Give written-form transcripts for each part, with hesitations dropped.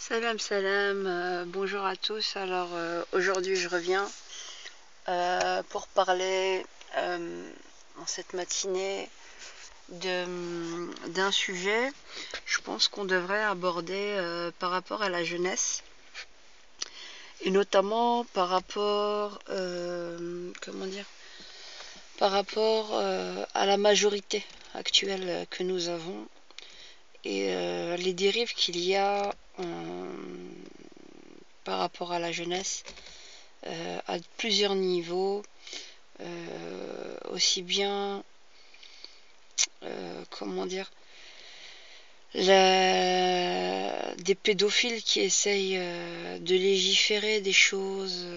Salam salam, bonjour à tous. Alors aujourd'hui je reviens pour parler en cette matinée d'un sujet, je pense qu'on devrait aborder par rapport à la jeunesse et notamment par rapport, comment dire, par rapport à la majorité actuelle que nous avons et les dérives qu'il y a par rapport à la jeunesse à plusieurs niveaux, aussi bien, comment dire, des pédophiles qui essayent de légiférer des choses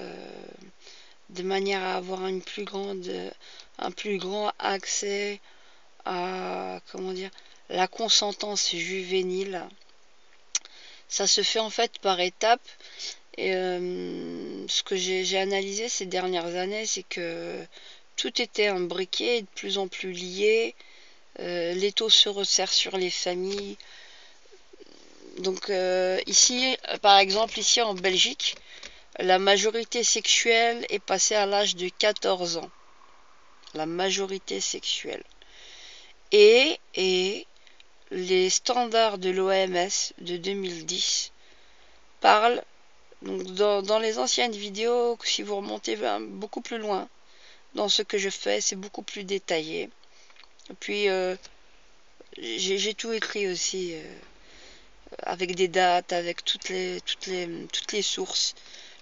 de manière à avoir un plus grand accès à, comment dire, la consentance juvénile. Ça se fait en fait par étapes. Et ce que j'ai analysé ces dernières années, c'est que tout était imbriqué et de plus en plus lié. L'étau se resserre sur les familles. Donc ici, par exemple, ici en Belgique, la majorité sexuelle est passée à l'âge de 14 ans. La majorité sexuelle. Et les standards de l'OMS de 2010 parlent, donc dans les anciennes vidéos, si vous remontez beaucoup plus loin, dans ce que je fais, c'est beaucoup plus détaillé. Et puis, j'ai tout écrit aussi, avec des dates, avec toutes les sources.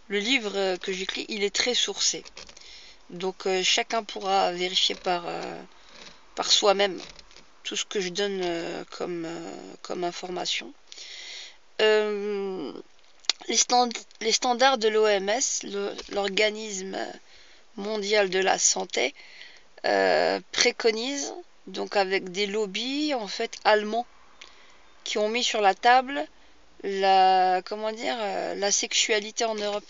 Le livre que j'écris, il est très sourcé. Donc, chacun pourra vérifier par soi-même tout ce que je donne comme information. Les standards de l'OMS, l'organisme mondial de la santé, préconisent, donc avec des lobbies en fait allemands qui ont mis sur la table la sexualité en Europe,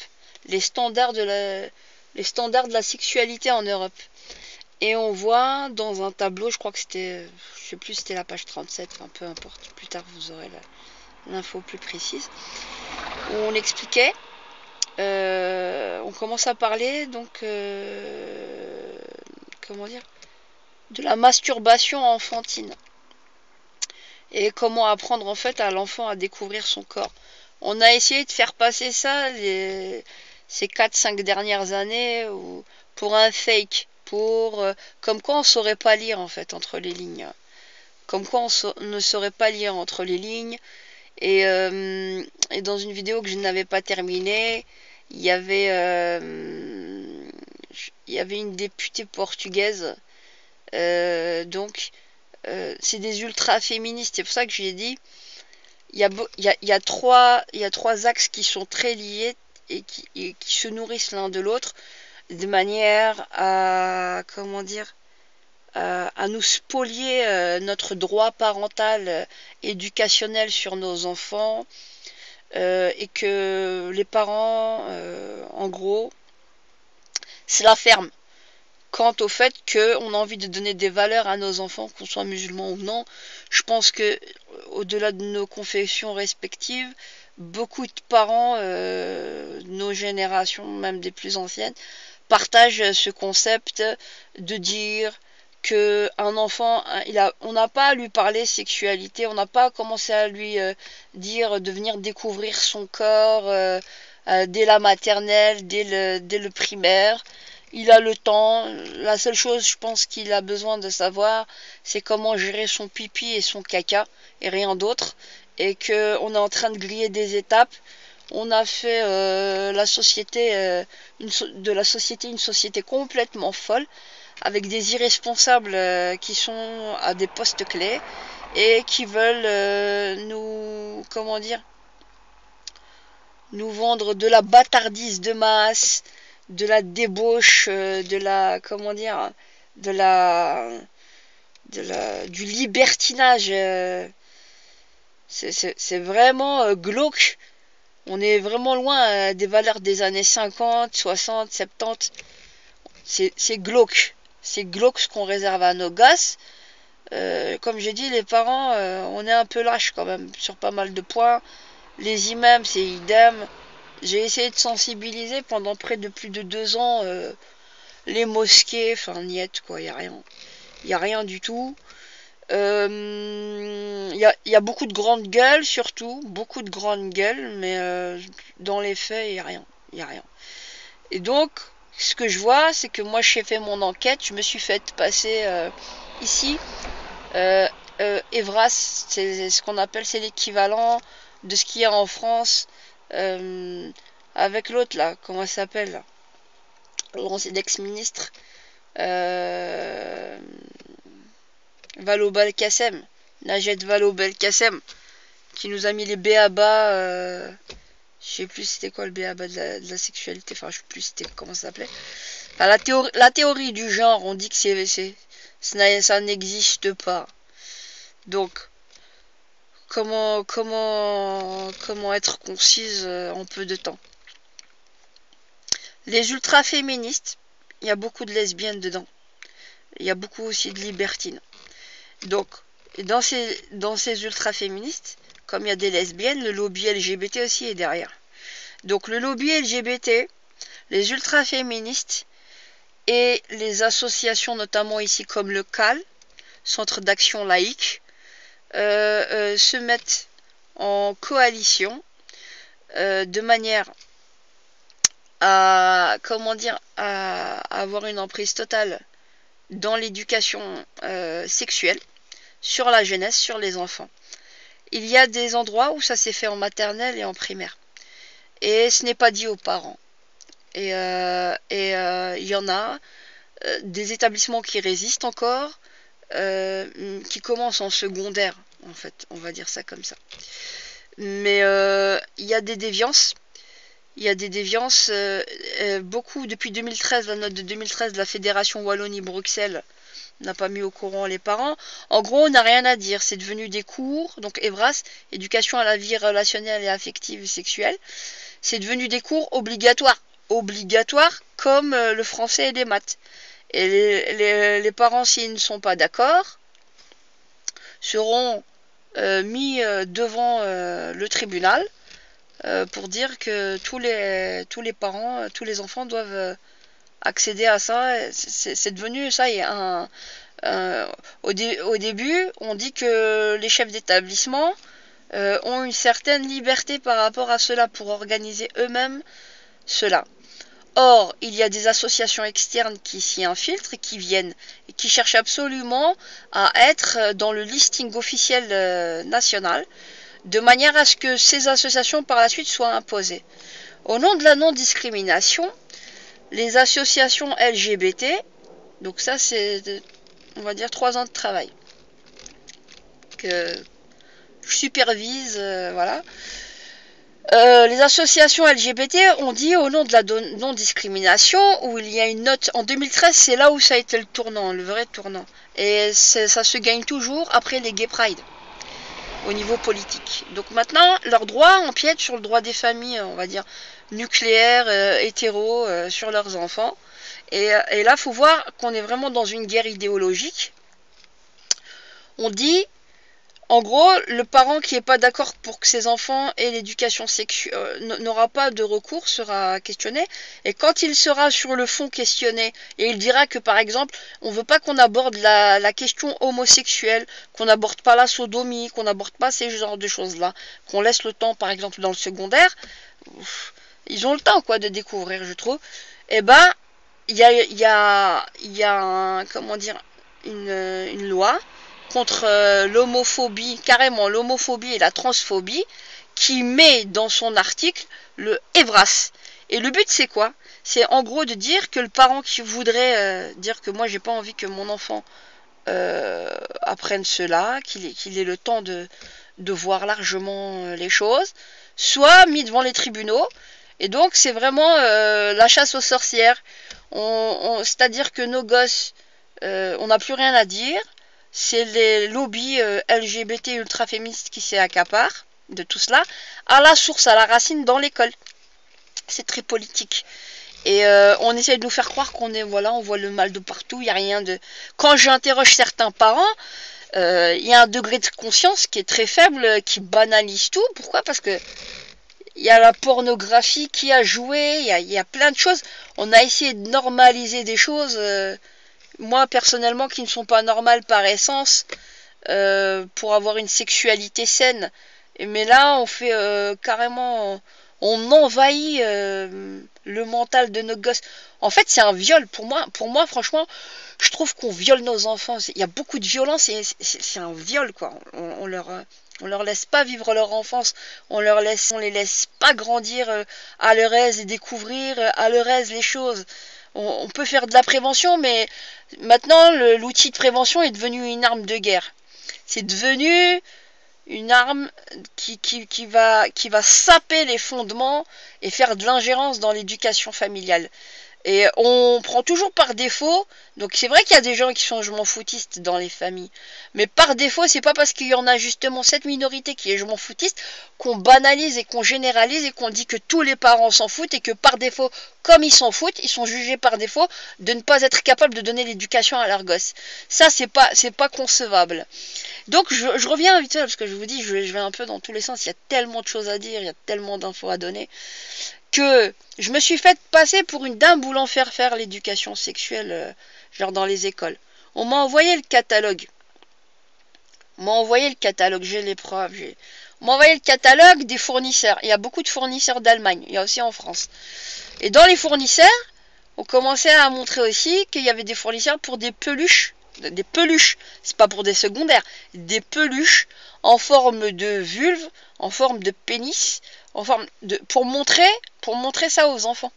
les standards de la sexualité en Europe. Et on voit dans un tableau, je crois que c'était, je sais plus, c'était la page 37, enfin peu importe, plus tard vous aurez l'info plus précise, où on expliquait, on commence à parler donc, comment dire, de la masturbation enfantine et comment apprendre en fait à l'enfant à découvrir son corps. On a essayé de faire passer ça ces 4-5 dernières années pour un fake, comme quoi on saurait pas lire en fait entre les lignes. Comme quoi on ne saurait pas lire entre les lignes. Et dans une vidéo que je n'avais pas terminée, il y avait une députée portugaise, donc c'est des ultra féministes. C'est pour ça que j'ai dit il y a trois axes qui sont très liés et qui se nourrissent l'un de l'autre de manière à, comment dire, à nous spolier notre droit parental éducationnel sur nos enfants, et que les parents, en gros, c'est la ferme. Quant au fait qu'on a envie de donner des valeurs à nos enfants, qu'on soit musulmans ou non, je pense que, au-delà de nos confessions respectives, beaucoup de parents, nos générations, même des plus anciennes, partagent ce concept de dire que un enfant, on n'a pas à lui parler sexualité, on n'a pas à commencer à lui dire de venir découvrir son corps dès la maternelle, dès le primaire. Il a le temps. La seule chose, je pense, qu'il a besoin de savoir, c'est comment gérer son pipi et son caca et rien d'autre. Et que on est en train de griller des étapes. On a fait de la société une société complètement folle, avec des irresponsables qui sont à des postes clés et qui veulent nous vendre de la bâtardise de masse, de la débauche, du libertinage. C'est vraiment glauque. On est vraiment loin des valeurs des années 50, 60, 70. C'est glauque. C'est glauque ce qu'on réserve à nos gosses. Comme j'ai dit, les parents, on est un peu lâches quand même sur pas mal de points. Les imams, c'est idem. J'ai essayé de sensibiliser pendant près de plus de 2 ans les mosquées, enfin niet quoi, y a rien. Y a rien du tout. Y a beaucoup de grandes gueules surtout, beaucoup de grandes gueules, mais dans les faits, y a rien. Y a rien. Et donc, ce que je vois, c'est que moi j'ai fait mon enquête, je me suis fait passer ici. Evras, c'est ce qu'on appelle, c'est l'équivalent de ce qu'il y a en France avec l'autre là, comment ça s'appelle, l'ancien ex-ministre Vallaud-Belkacem, Najed Vallaud-Belkacem, qui nous a mis les béabas, je sais plus c'était quoi le béaba de la sexualité, enfin je sais plus c'était comment ça s'appelait. Enfin, la théorie du genre, on dit que ça n'existe pas. Donc, comment être concise en peu de temps. Les ultra-féministes, il y a beaucoup de lesbiennes dedans. Il y a beaucoup aussi de libertines. Donc, dans ces ultra-féministes, comme il y a des lesbiennes, le lobby LGBT aussi est derrière. Donc le lobby LGBT, les ultra-féministes et les associations, notamment ici comme le CAL, Centre d'action laïque, se mettent en coalition de manière à, à avoir une emprise totale dans l'éducation sexuelle, sur la jeunesse, sur les enfants. Il y a des endroits où ça s'est fait en maternelle et en primaire. Et ce n'est pas dit aux parents. Et il y en a des établissements qui résistent encore, qui commencent en secondaire, en fait, on va dire ça comme ça. Mais il y a des déviances. Il y a des déviances, beaucoup depuis 2013, la note de 2013 de la Fédération Wallonie-Bruxelles n'a pas mis au courant les parents. En gros, on n'a rien à dire. C'est devenu des cours, donc EVRAS, éducation à la vie relationnelle et affective et sexuelle. C'est devenu des cours obligatoires. Obligatoires comme le français et les maths. Et les parents, s'ils ne sont pas d'accord, seront mis devant le tribunal pour dire que tous les parents, tous les enfants doivent accéder à ça. C'est devenu ça. Au début, on dit que les chefs d'établissement ont une certaine liberté par rapport à cela pour organiser eux-mêmes cela. Or, il y a des associations externes qui s'y infiltrent et qui viennent et qui cherchent absolument à être dans le listing officiel national, de manière à ce que ces associations par la suite soient imposées. Au nom de la non-discrimination, les associations LGBT, donc ça c'est, on va dire, 3 ans de travail que je supervise, voilà. Les associations LGBT ont dit au nom de la non-discrimination, où il y a une note en 2013, c'est là où ça a été le tournant, le vrai tournant. Et ça se gagne toujours après les Gay Pride, au niveau politique. Donc maintenant, leurs droits empiètent sur le droit des familles, on va dire, nucléaires, hétéros, sur leurs enfants. Et là, il faut voir qu'on est vraiment dans une guerre idéologique. On dit, en gros, le parent qui n'est pas d'accord pour que ses enfants aient l'éducation sexuelle n'aura pas de recours, sera questionné. Et quand il sera sur le fond questionné, et il dira que par exemple, on ne veut pas qu'on aborde la question homosexuelle, qu'on n'aborde pas la sodomie, qu'on n'aborde pas ces genres de choses-là, qu'on laisse le temps par exemple dans le secondaire, ils ont le temps quoi de découvrir, je trouve. Et ben, il y a comment dire, une loi contre l'homophobie, carrément l'homophobie et la transphobie, qui met dans son article le EVRAS. Et le but c'est quoi? C'est en gros de dire que le parent qui voudrait dire que moi j'ai pas envie que mon enfant apprenne cela, qu'il ait le temps de voir largement les choses, soit mis devant les tribunaux. Et donc c'est vraiment la chasse aux sorcières. C'est-à-dire que nos gosses, on n'a plus rien à dire. C'est les lobbies LGBT ultra-féministes qui s'accaparent de tout cela, à la source, à la racine, dans l'école. C'est très politique. Et on essaie de nous faire croire qu'on est, voilà, on voit le mal de partout, il n'y a rien de... Quand j'interroge certains parents, il y a un degré de conscience qui est très faible, qui banalise tout. Pourquoi? Parce que il y a la pornographie qui a joué, il y a plein de choses. On a essayé de normaliser des choses, moi personnellement, qui ne sont pas normales par essence, pour avoir une sexualité saine. Mais là, on fait carrément, on envahit le mental de nos gosses. En fait, c'est un viol. Pour moi, franchement, je trouve qu'on viole nos enfants. Il y a beaucoup de violence et c'est un viol, quoi. On leur laisse pas vivre leur enfance. On les laisse pas grandir à leur aise et découvrir à leur aise les choses. On peut faire de la prévention, mais maintenant, l'outil de prévention est devenu une arme de guerre. C'est devenu une arme qui va saper les fondements et faire de l'ingérence dans l'éducation familiale. Et on prend toujours par défaut, donc c'est vrai qu'il y a des gens qui sont je m'en foutistes dans les familles, mais par défaut, c'est pas parce qu'il y en a justement cette minorité qui est je m'en foutiste qu'on banalise et qu'on généralise et qu'on dit que tous les parents s'en foutent et que par défaut, comme ils s'en foutent, ils sont jugés par défaut de ne pas être capables de donner l'éducation à leurs gosses. Ça, c'est pas concevable. Donc je reviens vite fait parce que je vous dis, je vais un peu dans tous les sens, il y a tellement de choses à dire, il y a tellement d'infos à donner, que je me suis fait passer pour une dame voulant faire l'éducation sexuelle, genre dans les écoles. On m'a envoyé le catalogue. J'ai les preuves. On m'a envoyé le catalogue des fournisseurs. Il y a beaucoup de fournisseurs d'Allemagne, il y a aussi en France. Et dans les fournisseurs, on commençait à montrer aussi qu'il y avait des fournisseurs pour des peluches. Des peluches, c'est pas pour des secondaires. Des peluches en forme de vulve, en forme de pénis, en forme de pour montrer ça aux enfants.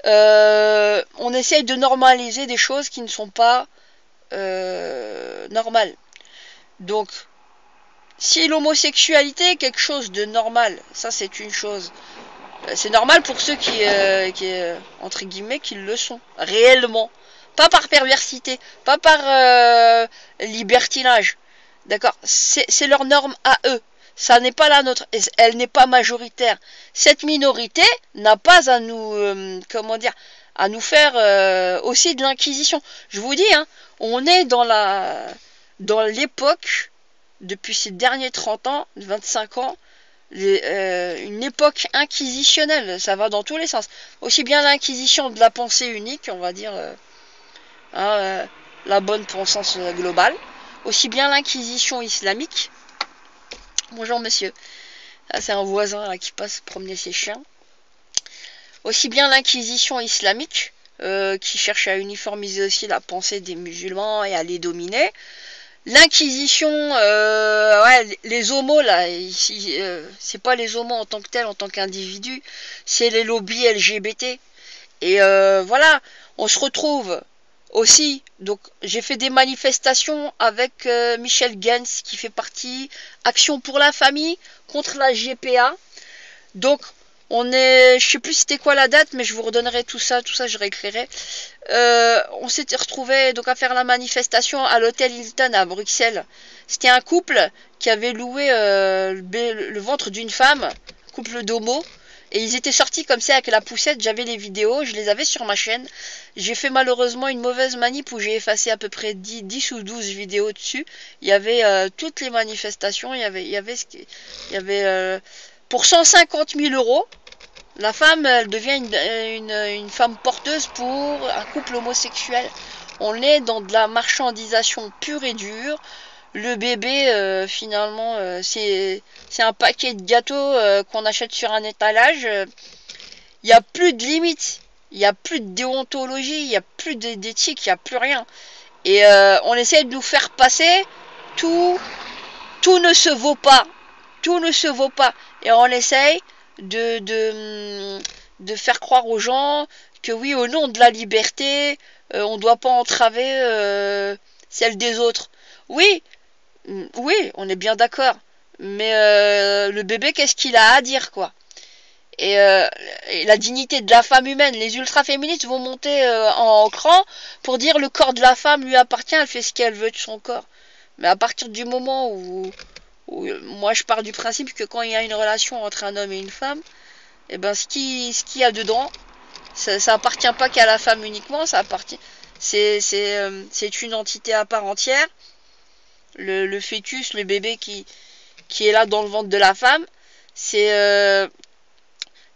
On essaye de normaliser des choses qui ne sont pas normales. Donc, si l'homosexualité est quelque chose de normal, ça c'est une chose. C'est normal pour ceux qui entre guillemets, qui le sont réellement, pas par perversité, pas par libertinage. D'accord, c'est leur norme à eux. Ça n'est pas la nôtre. Elle n'est pas majoritaire. Cette minorité n'a pas à nous, comment dire, à nous faire aussi de l'inquisition. Je vous dis, hein, on est dans l'époque, depuis ces derniers 30 ans, 25 ans, une époque inquisitionnelle. Ça va dans tous les sens. Aussi bien l'inquisition de la pensée unique, on va dire, la bonne pensance globale, aussi bien l'inquisition islamique. Bonjour monsieur. Ah, c'est un voisin là, qui passe promener ses chiens. Aussi bien l'inquisition islamique, qui cherche à uniformiser aussi la pensée des musulmans et à les dominer. L'inquisition, les homos là, ici, c'est pas les homos en tant que tels, en tant qu'individus, c'est les lobbies LGBT. Et voilà, on se retrouve aussi, donc j'ai fait des manifestations avec Michel Gens qui fait partie Action pour la famille contre la GPA. Donc on est, je sais plus c'était quoi la date, mais je vous redonnerai tout ça je réécrirai. On s'était retrouvé donc à faire la manifestation à l'hôtel Hilton à Bruxelles. C'était un couple qui avait loué le ventre d'une femme, couple d'homos. Et ils étaient sortis comme ça avec la poussette, j'avais les vidéos, je les avais sur ma chaîne. J'ai fait malheureusement une mauvaise manip où j'ai effacé à peu près 10 ou 12 vidéos dessus. Il y avait toutes les manifestations, il y avait pour 150 000 €, la femme, elle devient une femme porteuse pour un couple homosexuel. On est dans de la marchandisation pure et dure. Le bébé, finalement, c'est un paquet de gâteaux qu'on achète sur un étalage. Il n'y a plus de limites, il n'y a plus de déontologie, il n'y a plus d'éthique, il n'y a plus rien. Et on essaie de nous faire passer, tout ne se vaut pas. Tout ne se vaut pas. Et on essaye de faire croire aux gens que oui, au nom de la liberté, on ne doit pas entraver celle des autres. Oui, on est bien d'accord. Mais le bébé, qu'est-ce qu'il a à dire, quoi? Et la dignité de la femme humaine. Les ultra-féministes vont monter en cran pour dire le corps de la femme lui appartient, elle fait ce qu'elle veut de son corps. Mais à partir du moment où moi je pars du principe que quand il y a une relation entre un homme et une femme, et ben ce qu'il y a dedans, ça appartient pas qu'à la femme uniquement, ça appartient. C'est une entité à part entière. Le fœtus, le bébé qui est là dans le ventre de la femme, C'est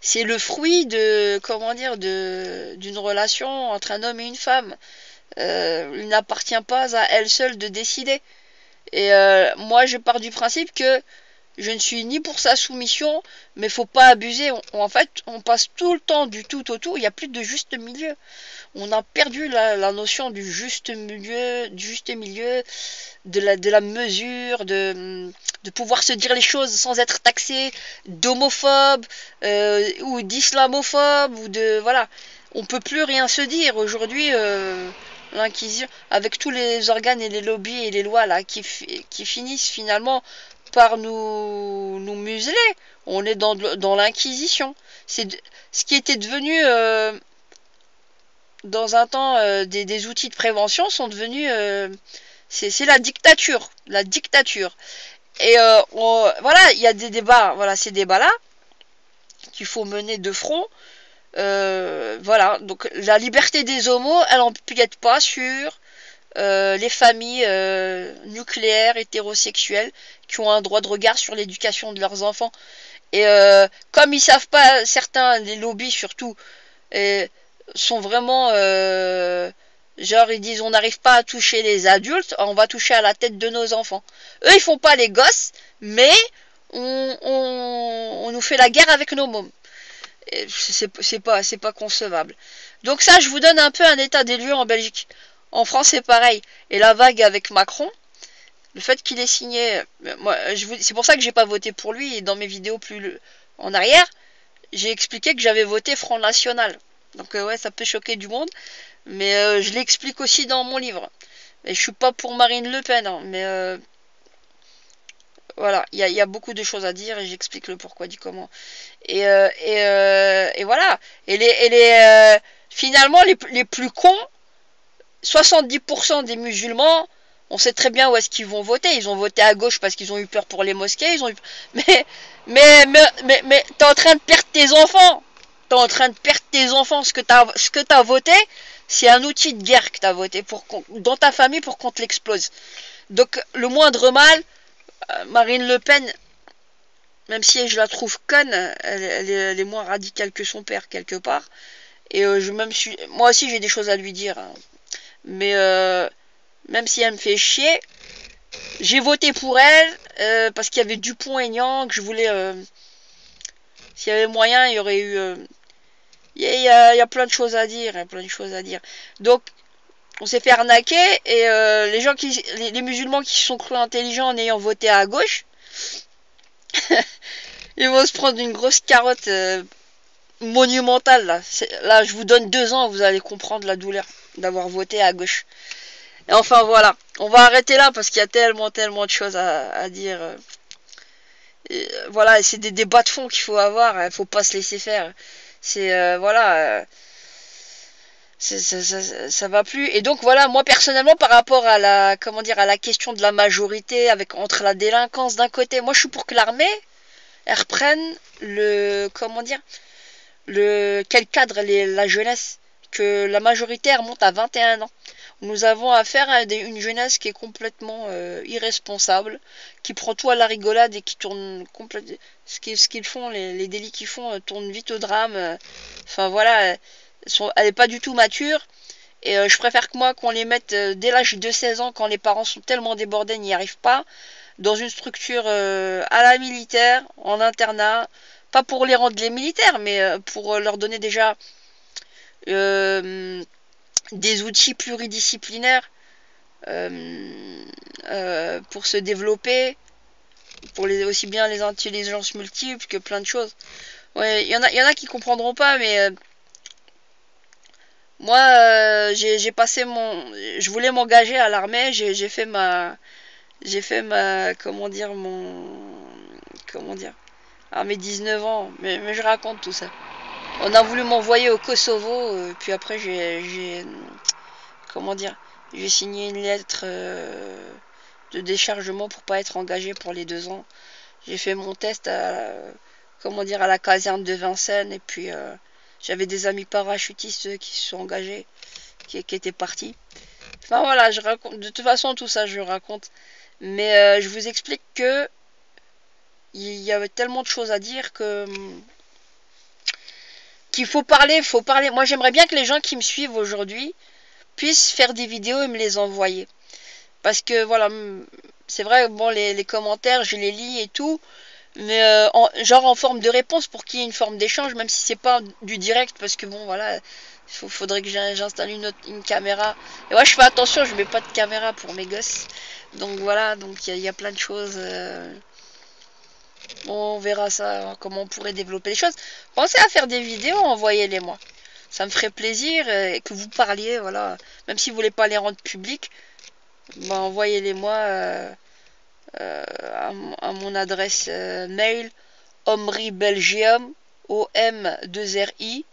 c'est le fruit de, comment dire, d'une relation entre un homme et une femme. Il n'appartient pas à elle seule de décider. Et moi, je pars du principe que je ne suis ni pour sa soumission, mais faut pas abuser. En fait, on passe tout le temps du tout au tout. Il n'y a plus de juste milieu. On a perdu la notion du juste milieu, de la mesure, de pouvoir se dire les choses sans être taxé d'homophobe ou d'islamophobe ou de voilà. On peut plus rien se dire aujourd'hui. L'inquisition, avec tous les organes et les lobbies et les lois là qui finissent finalement par nous museler. On est dans l'inquisition. C'est ce qui était devenu dans un temps des outils de prévention sont devenus c'est la dictature, la dictature. Et voilà, il y a des débats, voilà ces débats là qu'il faut mener de front. Voilà, donc la liberté des homos, elle n'empiète pas sur les familles nucléaires hétérosexuelles qui ont un droit de regard sur l'éducation de leurs enfants. Et comme ils savent pas, certains, les lobbies surtout, sont vraiment genre ils disent on n'arrive pas à toucher les adultes, on va toucher à la tête de nos enfants. Eux ils font pas les gosses, mais on nous fait la guerre avec nos mômes. C'est pas concevable. Donc ça, je vous donne un peu un état des lieux en Belgique. En France, c'est pareil. Et la vague avec Macron, le fait qu'il ait signé, moi, c'est pour ça que j'ai pas voté pour lui. Et dans mes vidéos plus en arrière, j'ai expliqué que j'avais voté Front National. Donc ouais, ça peut choquer du monde, mais je l'explique aussi dans mon livre. Et je suis pas pour Marine Le Pen, hein, mais voilà, il y a beaucoup de choses à dire et j'explique le pourquoi du comment. Et voilà. Finalement, les plus cons, 70% des musulmans, on sait très bien où est-ce qu'ils vont voter. Ils ont voté à gauche parce qu'ils ont eu peur pour les mosquées. Ils ont eu... mais t'es en train de perdre tes enfants. T'es en train de perdre tes enfants. Ce que t'as voté, c'est un outil de guerre que t'as voté dans ta famille pour qu'on te l'explose. Donc, le moindre mal, Marine Le Pen, même si je la trouve conne, elle est moins radicale que son père quelque part. Et moi aussi j'ai des choses à lui dire, hein. Mais même si elle me fait chier, j'ai voté pour elle parce qu'il y avait Dupont-Aignan que je voulais. S'il y avait moyen, il y aurait eu. Il y a plein de choses à dire, plein de choses à dire. Donc on s'est fait arnaquer et les musulmans qui se sont crus intelligents en ayant voté à gauche, ils vont se prendre une grosse carotte monumentale là. Là, je vous donne 2 ans, vous allez comprendre la douleur d'avoir voté à gauche. Et enfin voilà, on va arrêter là parce qu'il y a tellement de choses à dire. Voilà, c'est des débats de fond qu'il faut avoir. Il faut pas se laisser faire. C'est voilà. Ça va plus. Et donc voilà, moi personnellement par rapport à la à la question de la majorité entre la délinquance d'un côté, moi je suis pour que l'armée elle reprenne quel cadre la jeunesse, que la majorité remonte à 21 ans. Nous avons affaire à une jeunesse qui est complètement irresponsable, qui prend tout à la rigolade et qui tourne complètement ce qu'ils font, les délits qu'ils font tournent vite au drame. Enfin voilà, elle est pas du tout mature. Et je préfère que moi qu'on les mette dès l'âge de 16 ans, quand les parents sont tellement débordés, n'y arrivent pas, dans une structure à la militaire, en internat, pas pour les rendre les militaires, mais pour leur donner déjà des outils pluridisciplinaires pour se développer, pour aussi bien les intelligences multiples que plein de choses. Ouais, il y en a qui comprendront pas, mais moi, j'ai passé je voulais m'engager à l'armée, comment dire, à mes 19 ans, mais je raconte tout ça. On a voulu m'envoyer au Kosovo, puis après comment dire, j'ai signé une lettre de déchargement pour pas être engagé pour les 2 ans. J'ai fait mon test à la caserne de Vincennes, et puis j'avais des amis parachutistes qui se sont engagés, qui étaient partis. Enfin voilà, je raconte, de toute façon tout ça je raconte, mais je vous explique que il y a tellement de choses à dire qu'il faut parler, faut parler. Moi, j'aimerais bien que les gens qui me suivent aujourd'hui puissent faire des vidéos et me les envoyer. Parce que voilà, c'est vrai, bon, les commentaires, je les lis et tout, mais genre en forme de réponse pour qu'il y ait une forme d'échange, même si c'est pas du direct, parce que bon, voilà, faudrait que j'installe une caméra. Et ouais, je fais attention, je mets pas de caméra pour mes gosses. Donc voilà, donc il y a plein de choses. On verra ça, comment on pourrait développer les choses. Pensez à faire des vidéos, envoyez-les moi. Ça me ferait plaisir que vous parliez, voilà. Même si vous voulez pas les rendre publics, bah, envoyez-les moi à mon adresse mail Omri Belgium OM2RI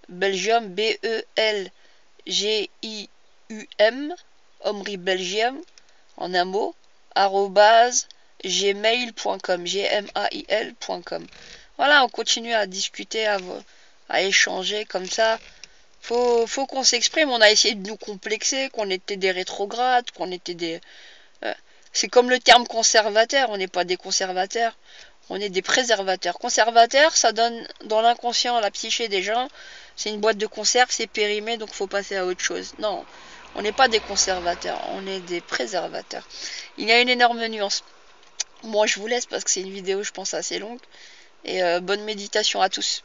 Belgium BELGIUM Omri Belgium en un mot arrobase gmail.com gmail.com. Voilà, on continue à discuter, à échanger comme ça. Faut qu'on s'exprime. On a essayé de nous complexer, qu'on était des rétrogrades, qu'on était des... c'est comme le terme conservateur, on n'est pas des conservateurs, on est des préservateurs. Conservateur, ça donne dans l'inconscient, la psyché des gens, c'est une boîte de conserve, c'est périmé, donc faut passer à autre chose. Non, on n'est pas des conservateurs, on est des préservateurs. Il y a une énorme nuance. Moi, je vous laisse parce que c'est une vidéo, je pense, assez longue. Et bonne méditation à tous.